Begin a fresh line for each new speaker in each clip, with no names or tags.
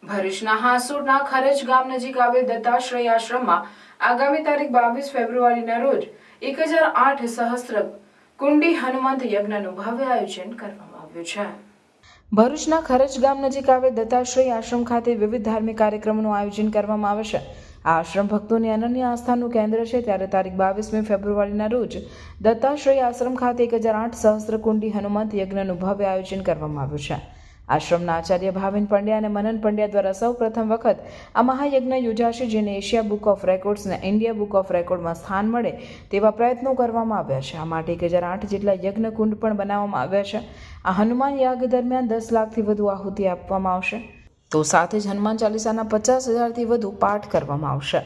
ભરૂચના હાંસોડના ખરજ ગામ નજીક આવેલ દત્તાશ્રય આશ્રમમાં આગામી તારીખ 22 ફેબ્રુઆરીના રોજ 1008 સહસ્ત્ર કુંડી હનુમંત યજ્ઞનું ભવ્ય આયોજન કરવામાં આવ્યું છે। ભરૂચના ખરજ ગામ નજીક આવેલ દત્તાશ્રય આશ્રમ ખાતે વિવિધ ધાર્મિક કાર્યક્રમોનું આયોજન કરવામાં આવશે। આ આશ્રમ ભક્તોની અનન્ય આસ્થાનું કેન્દ્ર છે। ત્યારે તારીખ 22 ફેબ્રુઆરીના રોજ દત્તાશ્રય આશ્રમ ખાતે 1008 સહસ્ત્ર કુંડી હનુમંત યજ્ઞનું ભવ્ય આયોજન કરવામાં આવ્યું છે। આશ્રમના આચાર્ય ભાવિન પંડ્યા અને મનન પંડ્યા દ્વારા સૌ પ્રથમ વખત આ મહાયજ્ઞ યોજાશે, જેને એશિયા બુક ઓફ રેકોર્ડ્સ અને ઇન્ડિયા બુક ઓફ રેકોર્ડમાં સ્થાન મળે તેવા પ્રયત્નો કરવામાં આવ્યા છે। આ માટે 1008 જેટલા યજ્ઞ કુંડ પણ બનાવવામાં આવ્યા છે। આ હનુમાન યાગ દરમિયાન 10 લાખથી વધુ આહુતિ આપવામાં આવશે, તો સાથે જ હનુમાન ચાલીસાના 50,000થી વધુ પાઠ કરવામાં આવશે।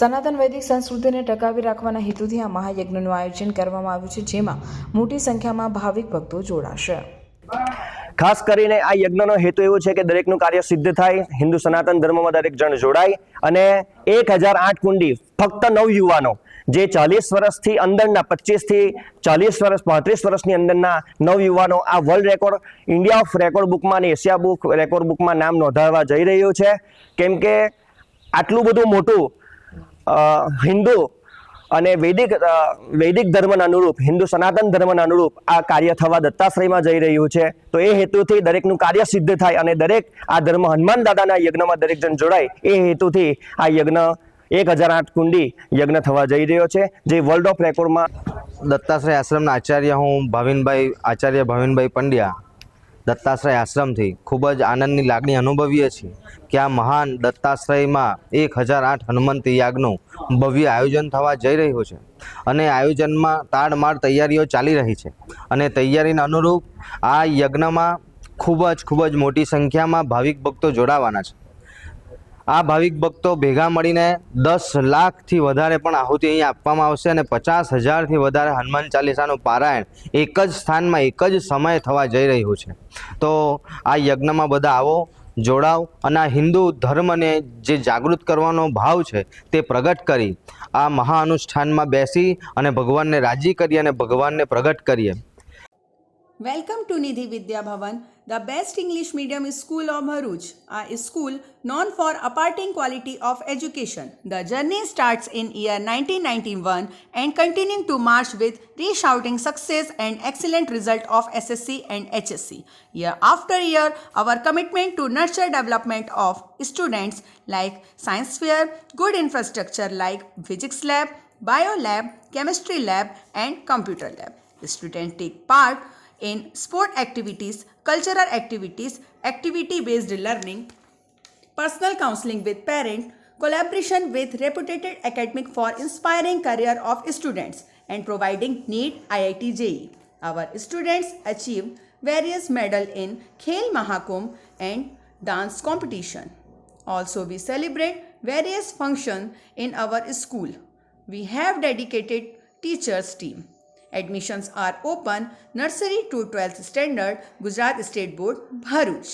સનાતન વૈદિક સંસ્કૃતિને ટકાવી રાખવાના હેતુથી આ મહાયજ્ઞનું આયોજન કરવામાં આવ્યું છે, જેમાં મોટી સંખ્યામાં ભાવિક ભક્તો જોડાશે।
ખાસ કરીને આ યજ્ઞનો હેતુ એવો છે કે દરેકનું કાર્ય સિદ્ધ થાય, હિન્દુ સનાતન ધર્મમાં દરેક જણ જોડાય અને 1008 કુંડી ફક્ત નવયુવાનો જે 40 વર્ષથી અંદરના 25 થી 40 વર્ષ 35 વર્ષની અંદરના નવયુવાનો આ world record India of record બુકમાં અને એશિયા બુક રેકોર્ડ બુકમાં નામ નોંધાવવા જઈ રહ્યું છે। કેમ કે આટલું બધું મોટું હિન્દુ અને વૈદિક ધર્મના અનુરૂપ હિન્દુ સનાતન ધર્મના અનુરૂપ આ કાર્ય થવા દત્તાશ્રયમાં જઈ રહ્યું છે। તો એ હેતુથી દરેકનું કાર્ય સિદ્ધ થાય અને દરેક આ ધર્મ હનુમાન દાદાના યજ્ઞમાં દરેક જણ જોડાય, એ હેતુથી આ યજ્ઞ 1008 કુંડી યજ્ઞ થવા જઈ રહ્યો છે, જે વર્લ્ડ ઓફ રેકોર્ડમાં
દત્તાશ્રય આશ્રમના આચાર્ય હું આચાર્ય ભાવિનભાઈ પંડ્યા દત્તાશ્રય આશ્રમથી ખૂબ જ આનંદની લાગણી અનુભવીએ છીએ કે આ મહાન દત્તાશ્રયમાં 1008 હનુમંત યાગનું ભવ્ય આયોજન થવા જઈ રહ્યું છે અને આયોજનમાં તાડમાર તૈયારીઓ ચાલી રહી છે અને તૈયારીના અનુરૂપ આ યજ્ઞમાં ખૂબ જ મોટી સંખ્યામાં ભાવિક ભક્તો જોડાવાના છે। આ ભાવિક ભક્તો ભેગા મળીને 10 લાખથી વધારે પણ આહુતિ અહીં આપવામાં આવશે અને 50,000થી વધારે હનુમાન ચાલીસાનું પારાયણ એક જ સ્થાનમાં એક જ સમયે થવા જઈ રહ્યું છે। તો આ યજ્ઞમાં બધા આવો, જોડાવ અને આ હિન્દુ ધર્મને જે જાગૃત કરવાનો ભાવ છે તે પ્રગટ કરી આ મહાઅનુષ્ઠાનમાં બેસી અને ભગવાનને રાજી કરીએ અને ભગવાનને પ્રગટ કરીએ।
Welcome to Nidhi Vidya Bhavan, the best English medium school of Bharuch, a school known for imparting quality of education. The journey starts in year 1991 and continuing to march with resounding success and excellent result of SSC and HSC. Year after year, our commitment to nurture development of students like science fair, good infrastructure like physics lab, bio lab, chemistry lab and computer lab. Students take part in sport activities, cultural activities, activity-based learning, personal counseling with parents, collaboration with reputed academic for inspiring career of students and providing NEET IIT JEE. Our students achieve various medals in Khel Mahakumbh and dance competition. Also, we celebrate various functions in our school. We have dedicated teachers team. Admissions are open nursery to 12th standard, Gujarat State Board, Bharuch.